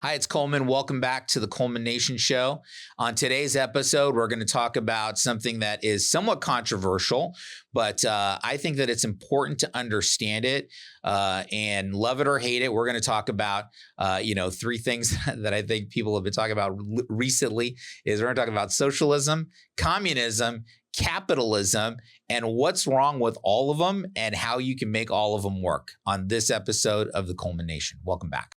Hi, it's Coleman. Welcome back to the Coleman Nation Show. On today's episode, we're going to talk about something that is somewhat controversial, but I think that it's important to understand it and love it or hate it. We're going to talk about, three things that I think people have been talking about recently. We're going to talk about socialism, communism, capitalism, and what's wrong with all of them and how you can make all of them work on this episode of the Coleman Nation. Welcome back.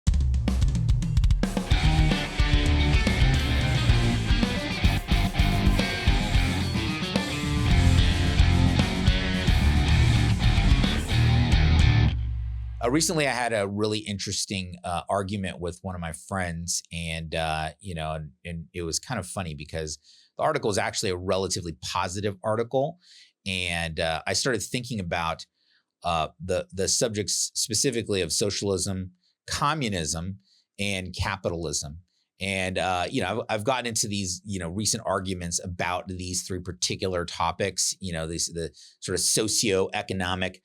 Recently, I had a really interesting argument with one of my friends, and it was kind of funny because the article is actually a relatively positive article, and I started thinking about the subjects specifically of socialism, communism, and capitalism. And I've gotten into these recent arguments about these three particular topics. The sort of socioeconomic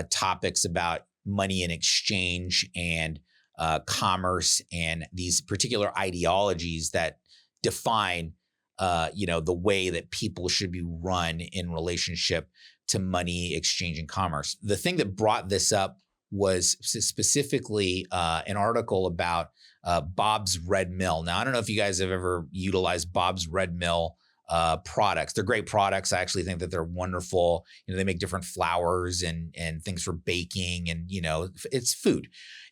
topics about money in exchange and commerce, and these particular ideologies that define, the way that people should be run in relationship to money, exchange, and commerce. The thing that brought this up was specifically an article about Bob's Red Mill. Now, I don't know if you guys have ever utilized Bob's Red Mill products. They're great products. I actually think that they're wonderful. They make different flours and things for baking, and it's food.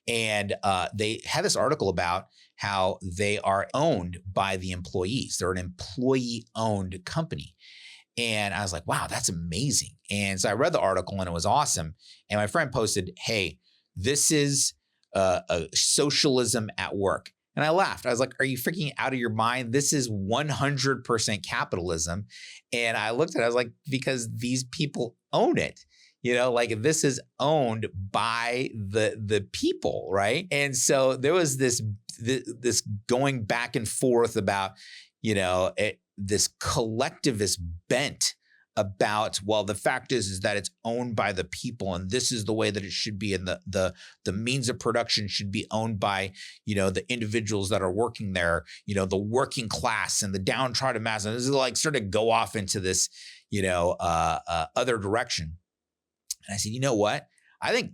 And they had this article about how they are owned by the employees. They're an employee-owned company. And I was like, wow, that's amazing. And so I read the article and it was awesome. And my friend posted, hey, this is a socialism at work. And I laughed. I was like, are you freaking out of your mind? This is 100% capitalism. And I looked at it, I was like, because these people own it. This is owned by the people, right? And so there was this going back and forth about, this collectivist bent about, well, the fact is that it's owned by the people, and this is the way that it should be, and the means of production should be owned by the individuals that are working there, the working class and the downtrodden mass. And this is sort of go off into this other direction. And I said, you know what? I think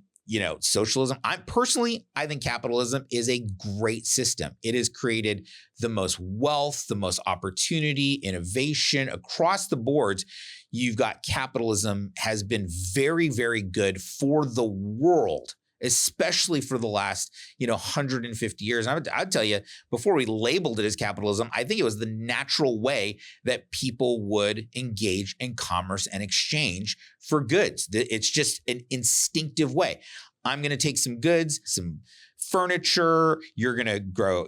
socialism, I think capitalism is a great system. It has created the most wealth, the most opportunity, innovation across the boards. You've got capitalism has been very, very good for the world, especially for the last, 150 years. And I'd tell you, before we labeled it as capitalism, I think it was the natural way that people would engage in commerce and exchange for goods. It's just an instinctive way. I'm going to take some goods, some furniture, you're going to grow,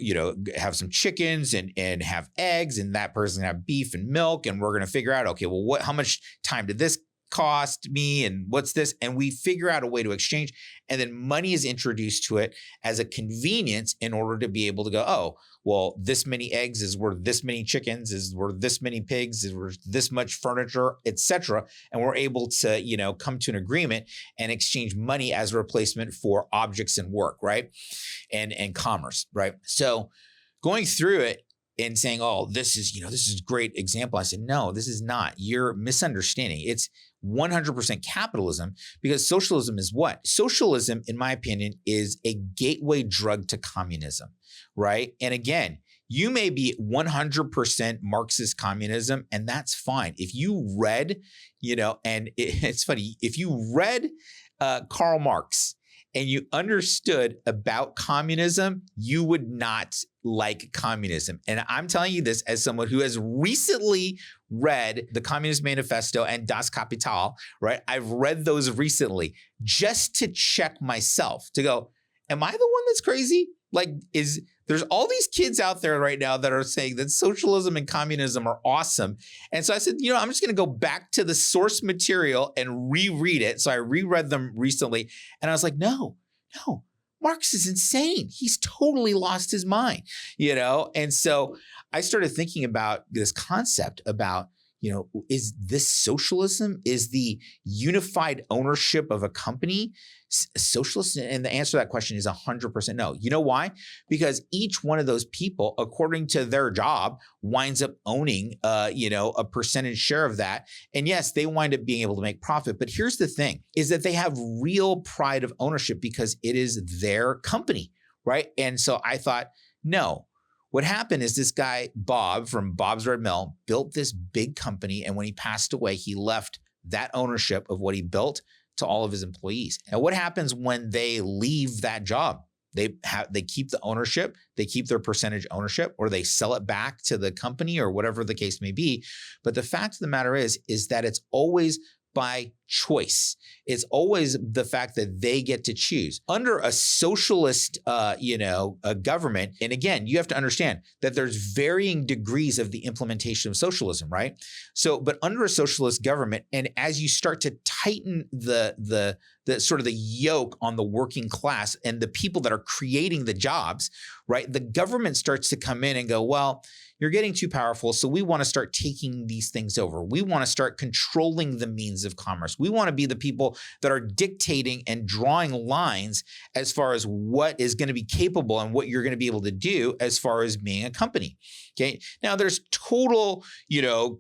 have some chickens and have eggs, and that person have beef and milk. And we're going to figure out, okay, well, how much time did this cost me, and what's this? And we figure out a way to exchange, and then money is introduced to it as a convenience in order to be able to go, oh, well, this many eggs is worth this many chickens, is worth this many pigs, is worth this much furniture, etc. And we're able to, come to an agreement and exchange money as a replacement for objects and work, right? And commerce, right? So going through it and saying, oh, this is a great example. I said, no, this is not. You're misunderstanding. It's 100% capitalism, because socialism is what? Socialism, in my opinion, is a gateway drug to communism, right? And again, you may be 100% Marxist communism, and that's fine. If you read, and it's funny, if you read Karl Marx and you understood about communism, you would not like communism. And I'm telling you this as someone who has recently read the Communist Manifesto and Das Kapital, right? I've read those recently just to check myself, to go, am I the one that's crazy? There's all these kids out there right now that are saying that socialism and communism are awesome. And so I said, I'm just going to go back to the source material and reread it. So I reread them recently, and I was like, no, Marx is insane. He's totally lost his mind, And so I started thinking about this concept about, is this socialism? Is the unified ownership of a company socialist? And the answer to that question is 100% no. You know why? Because each one of those people, according to their job, winds up owning, a percentage share of that. And yes, they wind up being able to make profit. But here's the thing, is that they have real pride of ownership because it is their company, right? And so I thought, no. What happened is this guy, Bob from Bob's Red Mill, built this big company. And when he passed away, he left that ownership of what he built to all of his employees. Now, what happens when they leave that job? They keep the ownership, they keep their percentage ownership, or they sell it back to the company or whatever the case may be. But the fact of the matter is that it's always by choice. It's always the fact that they get to choose. Under a socialist, a government, and again, you have to understand that there's varying degrees of the implementation of socialism, right? So, but under a socialist government, and as you start to tighten the sort of the yoke on the working class and the people that are creating the jobs, right? The government starts to come in and go, well, you're getting too powerful, so we want to start taking these things over. We want to start controlling the means of commerce. We want to be the people that are dictating and drawing lines as far as what is going to be capable and what you're going to be able to do as far as being a company. Okay. Now there's total,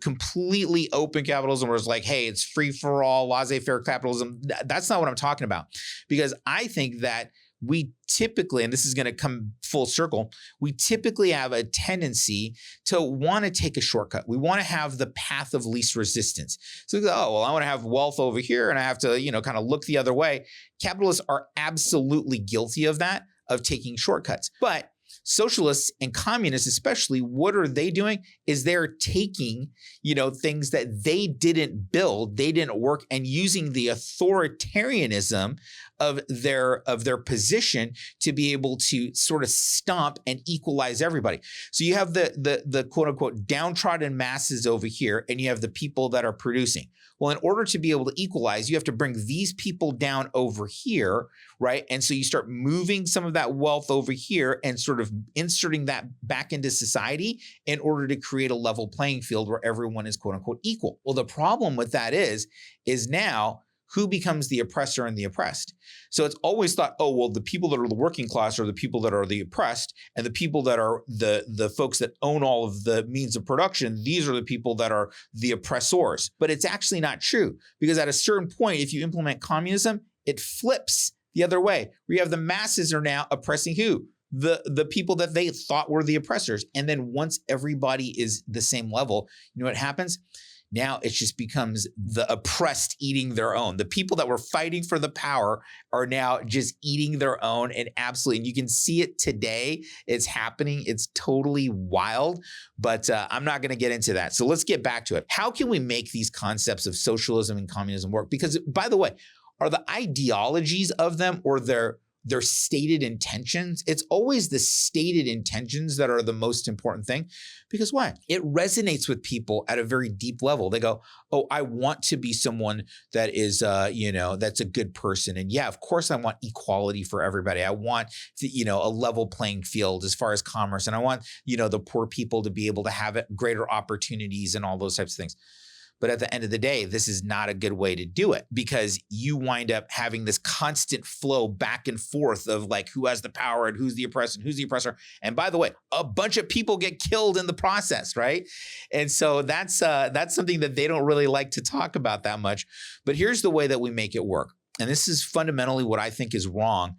completely open capitalism where it's like, hey, it's free for all, laissez-faire capitalism. That's not what I'm talking about, because I think that we typically, and this is going to come full circle, we typically have a tendency to want to take a shortcut. We want to have the path of least resistance. So, I want to have wealth over here and I have to, kind of look the other way. Capitalists are absolutely guilty of that, of taking shortcuts. But socialists and communists especially, what are they doing? Is they're taking, things that they didn't build, they didn't work, and using the authoritarianism of their position to be able to sort of stomp and equalize everybody. So you have the quote unquote downtrodden masses over here, and you have the people that are producing. Well, in order to be able to equalize, you have to bring these people down over here, right? And so you start moving some of that wealth over here and sort of inserting that back into society in order to create a level playing field where everyone is quote unquote equal. Well, the problem with that is now who becomes the oppressor and the oppressed? So it's always thought, the people that are the working class are the people that are the oppressed, and the people that are the folks that own all of the means of production, these are the people that are the oppressors. But it's actually not true, because at a certain point, if you implement communism, it flips the other way, where you have the masses are now oppressing who? The people that they thought were the oppressors. And then once everybody is the same level, you know what happens? Now it just becomes the oppressed eating their own. The people that were fighting for the power are now just eating their own, and you can see it today. It's happening. It's totally wild, but I'm not going to get into that. So let's get back to it. How can we make these concepts of socialism and communism work? Because, by the way, are the ideologies of them or their stated intentions? It's always the stated intentions that are the most important thing. Because why? It resonates with people at a very deep level. They go, I want to be someone that is, that's a good person. And yeah, of course I want equality for everybody. I want, a level playing field as far as commerce. And I want, the poor people to be able to have greater opportunities and all those types of things. But at the end of the day, this is not a good way to do it, because you wind up having this constant flow back and forth of like who has the power and who's the oppressor and who's the oppressor. And by the way, a bunch of people get killed in the process, right? And so that's something that they don't really like to talk about that much. But here's the way that we make it work. And this is fundamentally what I think is wrong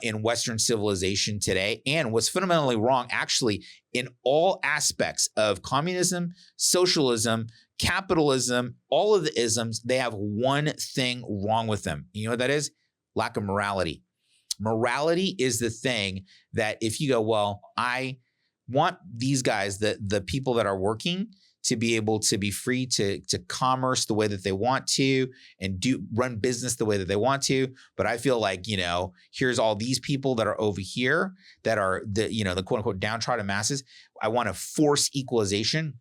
in Western civilization today, and what's fundamentally wrong actually in all aspects of communism, socialism, capitalism, all of the isms. They have one thing wrong with them. You know what that is? Lack of morality. Morality is the thing that if you go, I want these guys, the people that are working, to be able to be free to commerce the way that they want to and run business the way that they want to. But I feel like, here's all these people that are over here that are the quote unquote downtrodden masses. I want to force equalization.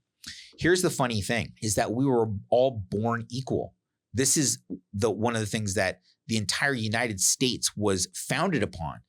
Here's the funny thing is that we were all born equal. This is one of the things that the entire United States was founded upon,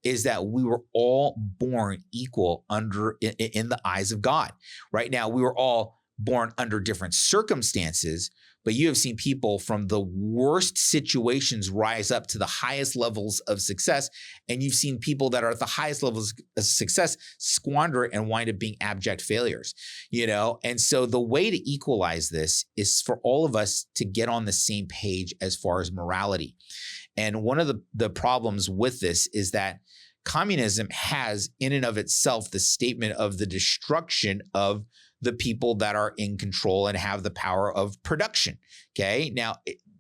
is that we were all born equal in the eyes of God. Right now, we were all born under different circumstances, but you have seen people from the worst situations rise up to the highest levels of success. And you've seen people that are at the highest levels of success squander it and wind up being abject failures, And so the way to equalize this is for all of us to get on the same page as far as morality. And one of the problems with this is that communism has in and of itself the statement of the destruction of the people that are in control and have the power of production. Okay. Now,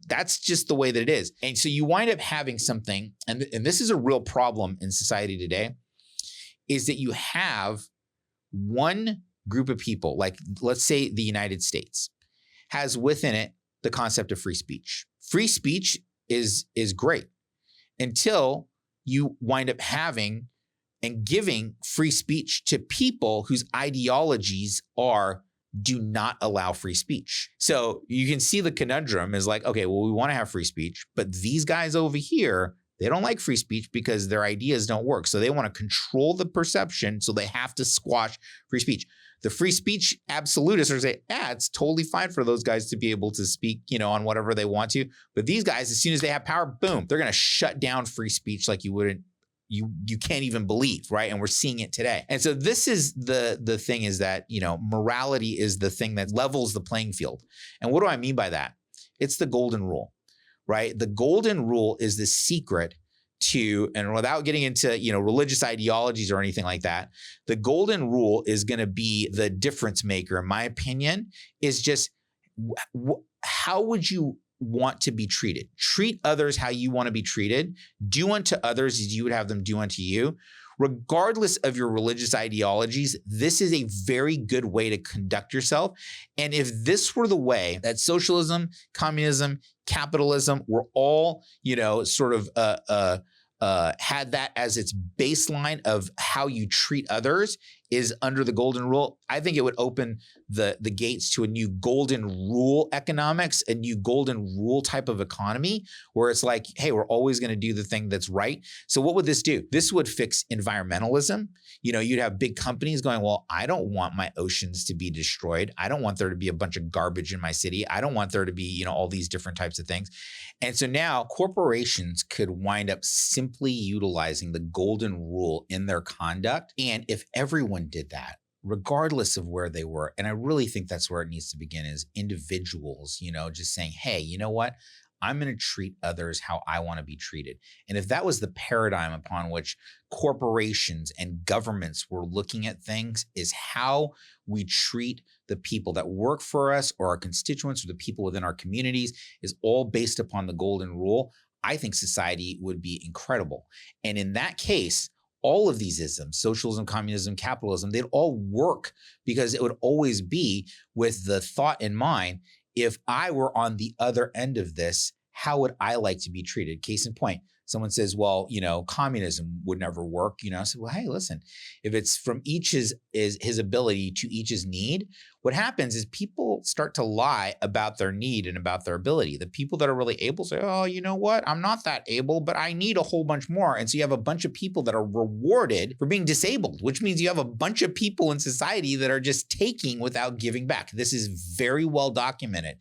that's just the way that it is. And so you wind up having something, and this is a real problem in society today, is that you have one group of people, like let's say the United States, has within it the concept of free speech. Free speech is great until you wind up having and giving free speech to people whose ideologies do not allow free speech. So you can see the conundrum is like, okay, well, we want to have free speech, but these guys over here, they don't like free speech because their ideas don't work. So they want to control the perception, so they have to squash free speech. The free speech absolutists are saying, it's totally fine for those guys to be able to speak, on whatever they want to. But these guys, as soon as they have power, boom, they're going to shut down free speech like you can't even believe, right? And we're seeing it today. And so this is the thing is that, morality is the thing that levels the playing field. And what do I mean by that? It's the golden rule, right? The golden rule is the secret to, and without getting into, religious ideologies or anything like that, the golden rule is going to be the difference maker, in my opinion, is just how would you want to be treated? Treat others how you want to be treated. Do unto others as you would have them do unto you. Regardless of your religious ideologies, this is a very good way to conduct yourself. And if this were the way that socialism, communism, capitalism were all, had that as its baseline of how you treat others is under the golden rule, I think it would open the gates to a new golden rule economics, a new golden rule type of economy where it's like, hey, we're always going to do the thing that's right. So what would this do? This would fix environmentalism. You'd have big companies going, well, I don't want my oceans to be destroyed. I don't want there to be a bunch of garbage in my city. I don't want there to be, all these different types of things. And so now corporations could wind up simply utilizing the golden rule in their conduct. And if everyone did that, regardless of where they were, and I really think that's where it needs to begin, is individuals, just saying, hey, you know what? I'm going to treat others how I want to be treated. And if that was the paradigm upon which corporations and governments were looking at things, is how we treat the people that work for us or our constituents or the people within our communities is all based upon the golden rule, I think society would be incredible. And in that case, all of these isms, socialism, communism, capitalism, they'd all work because it would always be with the thought in mind, if I were on the other end of this, how would I like to be treated? Case in point, someone says, well, communism would never work. I said, well, hey, listen, if it's from each is his ability to each his need, what happens is people start to lie about their need and about their ability. The people that are really able say, oh, you know what? I'm not that able, but I need a whole bunch more. And so you have a bunch of people that are rewarded for being disabled, which means you have a bunch of people in society that are just taking without giving back. This is very well documented.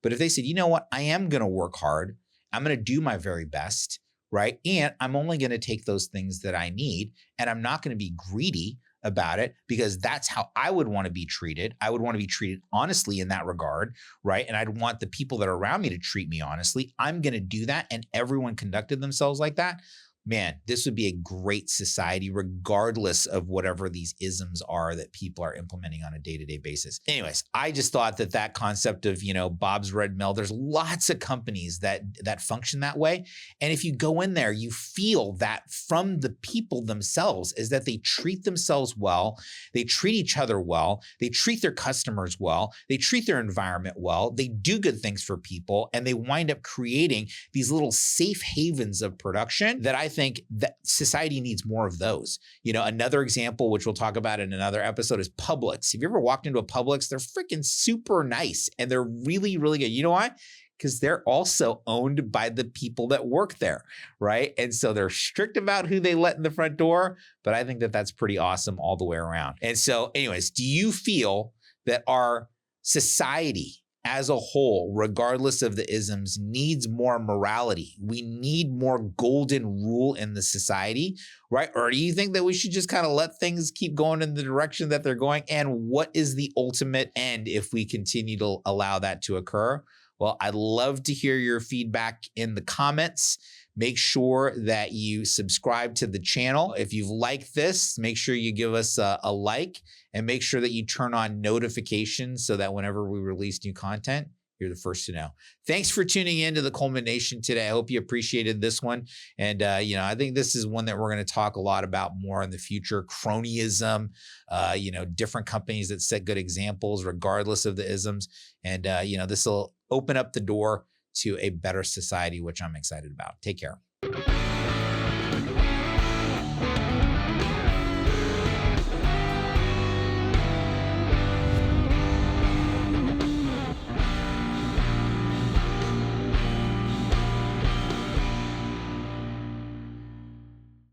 But if they said, you know what? I am going to work hard. I'm going to do my very best. Right. And I'm only going to take those things that I need, and I'm not going to be greedy about it because that's how I would want to be treated. I would want to be treated honestly in that regard. Right. And I'd want the people that are around me to treat me honestly. I'm going to do that. And everyone conducted themselves like that. Man, this would be a great society, regardless of whatever these isms are that people are implementing on a day-to-day basis. Anyways, I just thought that concept of, Bob's Red Mill, there's lots of companies that function that way. And if you go in there, you feel that from the people themselves is that they treat themselves well. They treat each other well. They treat their customers well. They treat their environment well. They do good things for people, and they wind up creating these little safe havens of production that I think that society needs more of those. Another example, which we'll talk about in another episode, is Publix. Have you ever walked into a Publix? They're freaking super nice and they're really, really good. You know why? Because they're also owned by the people that work there, right? And so they're strict about who they let in the front door, but I think that that's pretty awesome all the way around. And so anyways, do you feel that our society as a whole, regardless of the isms, needs more morality. We need more golden rule in the society, right? Or do you think that we should just kind of let things keep going in the direction that they're going? And what is the ultimate end if we continue to allow that to occur? Well, I'd love to hear your feedback in the comments. Make sure that you subscribe to the channel. If you've liked this, make sure you give us a like, and make sure that you turn on notifications so that whenever we release new content, you're the first to know. Thanks for tuning in to the Coleman Nation today. I hope you appreciated this one. And, I think this is one that we're going to talk a lot about more in the future. Cronyism, different companies that set good examples regardless of the isms. And, this will open up the door to a better society, which I'm excited about. Take care.